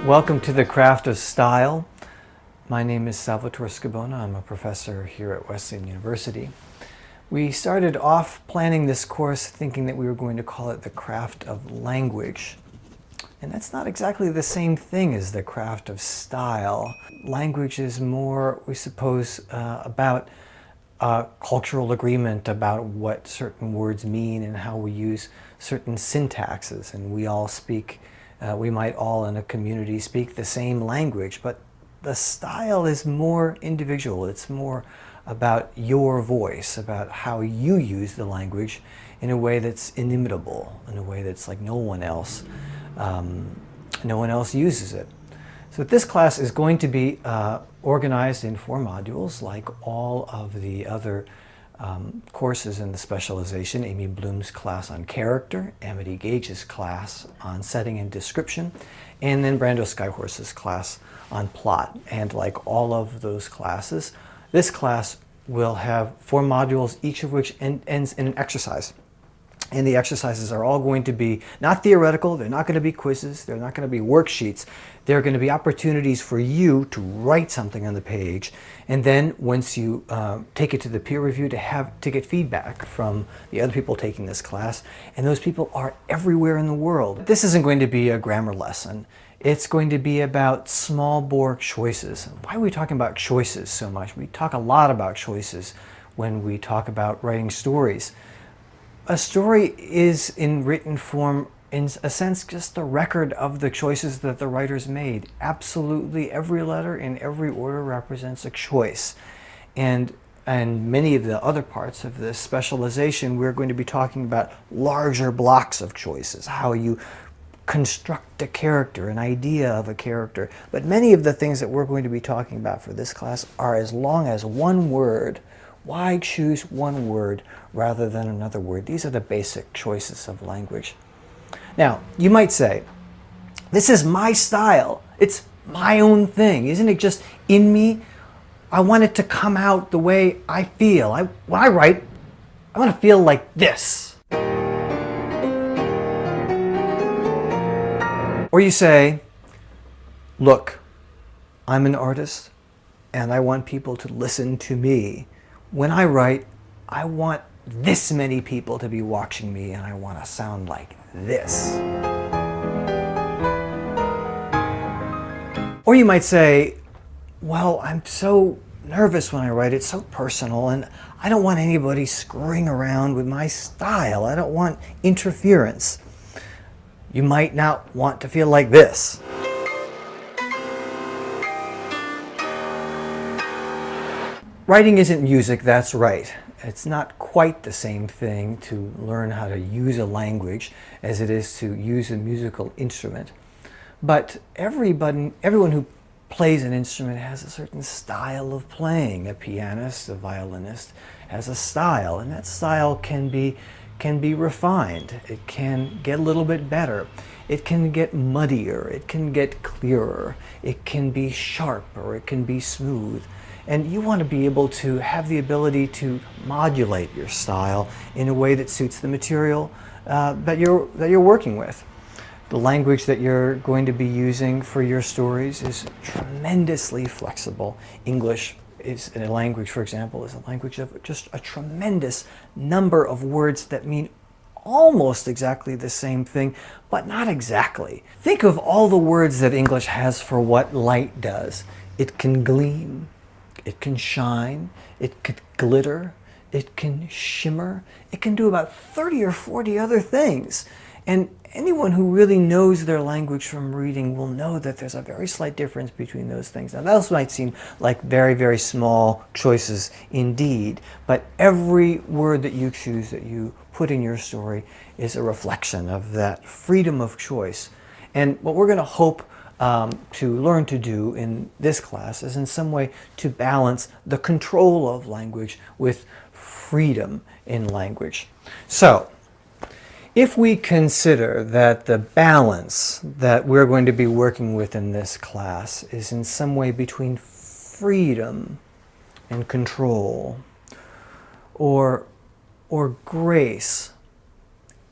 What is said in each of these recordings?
Welcome to the Craft of Style. My name is Salvatore Scabona. I'm a professor here at Wesleyan University. We started off planning this course thinking that we were going to call it the Craft of Language. And that's not exactly the same thing as the Craft of Style. Language is more, we suppose, about cultural agreement about what certain words mean and how we use certain syntaxes. And we all speak, we might all in a community speak the same language, but the style is more individual. It's more about your voice, about how you use the language in a way that's inimitable, in a way that's like no one else uses it. So this class is going to be organized in 4 modules, like all of the other courses in the specialization. Amy Bloom's class on character, Amity Gage's class on setting and description, and then Brando Skyhorse's class on plot. And like all of those classes, this class will have 4 modules, each of which ends in an exercise. And the exercises are all going to be not theoretical, they're not going to be quizzes, they're not going to be worksheets. They're going to be opportunities for you to write something on the page, and then once you take it to the peer review to get feedback from the other people taking this class, and those people are everywhere in the world. This isn't going to be a grammar lesson. It's going to be about small bore choices. Why are we talking about choices so much? We talk a lot about choices when we talk about writing stories. A story is in written form, in a sense, just the record of the choices that the writers made. Absolutely every letter in every order represents a choice. And many of the other parts of this specialization, we're going to be talking about larger blocks of choices, how you construct a character, an idea of a character. But many of the things that we're going to be talking about for this class are as long as one word. Why choose one word rather than another word? These are the basic choices of language. Now, you might say, this is my style. It's my own thing. Isn't it just in me? I want it to come out the way I feel. When I write, I want to feel like this. Or you say, look, I'm an artist and I want people to listen to me. When I write, I want this many people to be watching me and I want to sound like this. Or you might say, well, I'm so nervous when I write, it's so personal, and I don't want anybody screwing around with my style. I don't want interference. You might not want to feel like this. Writing isn't music, that's right. It's not quite the same thing to learn how to use a language as it is to use a musical instrument. But everyone who plays an instrument has a certain style of playing. A pianist, a violinist has a style, and that style can be refined. It can get a little bit better. It can get muddier. It can get clearer. It can be sharp or it can be smooth. And you want to be able to have the ability to modulate your style in a way that suits the material that you're working with. The language that you're going to be using for your stories is tremendously flexible. English is a language, for example, is a language of just a tremendous number of words that mean almost exactly the same thing, but not exactly. Think of all the words that English has for what light does. It can gleam. It can shine, it could glitter, it can shimmer, it can do about 30 or 40 other things. And anyone who really knows their language from reading will know that there's a very slight difference between those things. Now those might seem like very, very small choices indeed, but every word that you choose, that you put in your story, is a reflection of that freedom of choice. And what we're going to hope to learn to do in this class is in some way to balance the control of language with freedom in language. So, if we consider that the balance that we're going to be working with in this class is in some way between freedom and control, or grace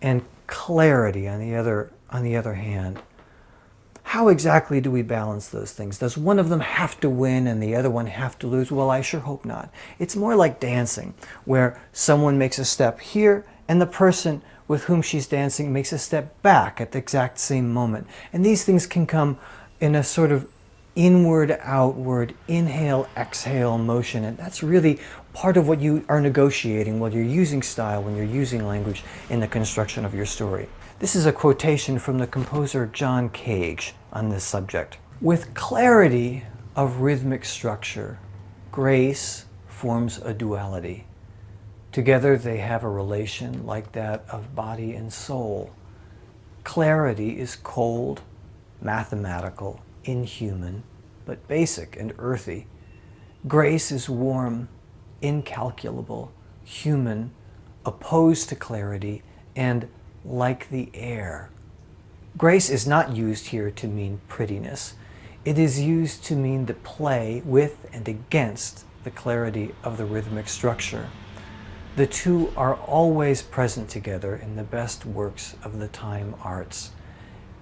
and clarity on the other hand, how exactly do we balance those things? Does one of them have to win and the other one have to lose? Well, I sure hope not. It's more like dancing, where someone makes a step here and the person with whom she's dancing makes a step back at the exact same moment. And these things can come in a sort of inward, outward, inhale, exhale motion. And that's really part of what you are negotiating when you're using style, when you're using language in the construction of your story. This is a quotation from the composer John Cage on this subject. With clarity of rhythmic structure, grace forms a duality. Together they have a relation like that of body and soul. Clarity is cold, mathematical, inhuman, but basic and earthy. Grace is warm, incalculable, human, opposed to clarity, and like the air. Grace is not used here to mean prettiness. It is used to mean the play with and against the clarity of the rhythmic structure. The two are always present together in the best works of the time arts,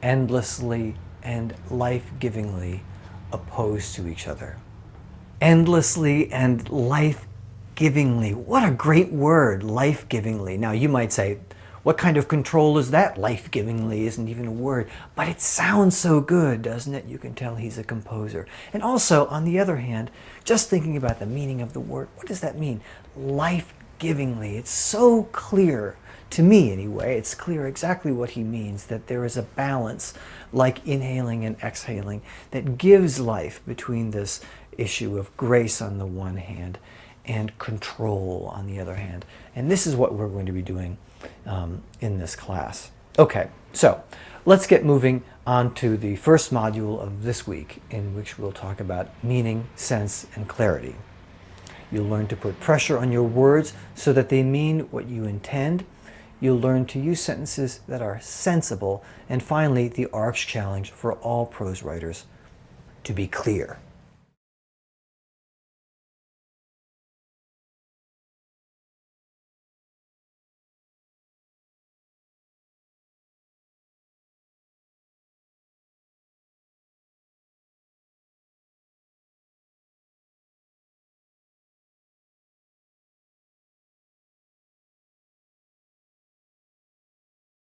endlessly and life-givingly opposed to each other. Endlessly and life-givingly. What a great word, life-givingly. Now you might say, what kind of control is that? Life-givingly isn't even a word, but it sounds so good, doesn't it? You can tell he's a composer. And also, on the other hand, just thinking about the meaning of the word, what does that mean? Life-givingly. It's so clear, to me anyway, it's clear exactly what he means, that there is a balance, like inhaling and exhaling, that gives life between this issue of grace on the one hand and control on the other hand. And this is what we're going to be doing in this class. Okay, so let's get moving on to the first module of this week, in which we'll talk about meaning, sense, and clarity. You'll learn to put pressure on your words so that they mean what you intend. You'll learn to use sentences that are sensible. And finally, the arch challenge for all prose writers: to be clear.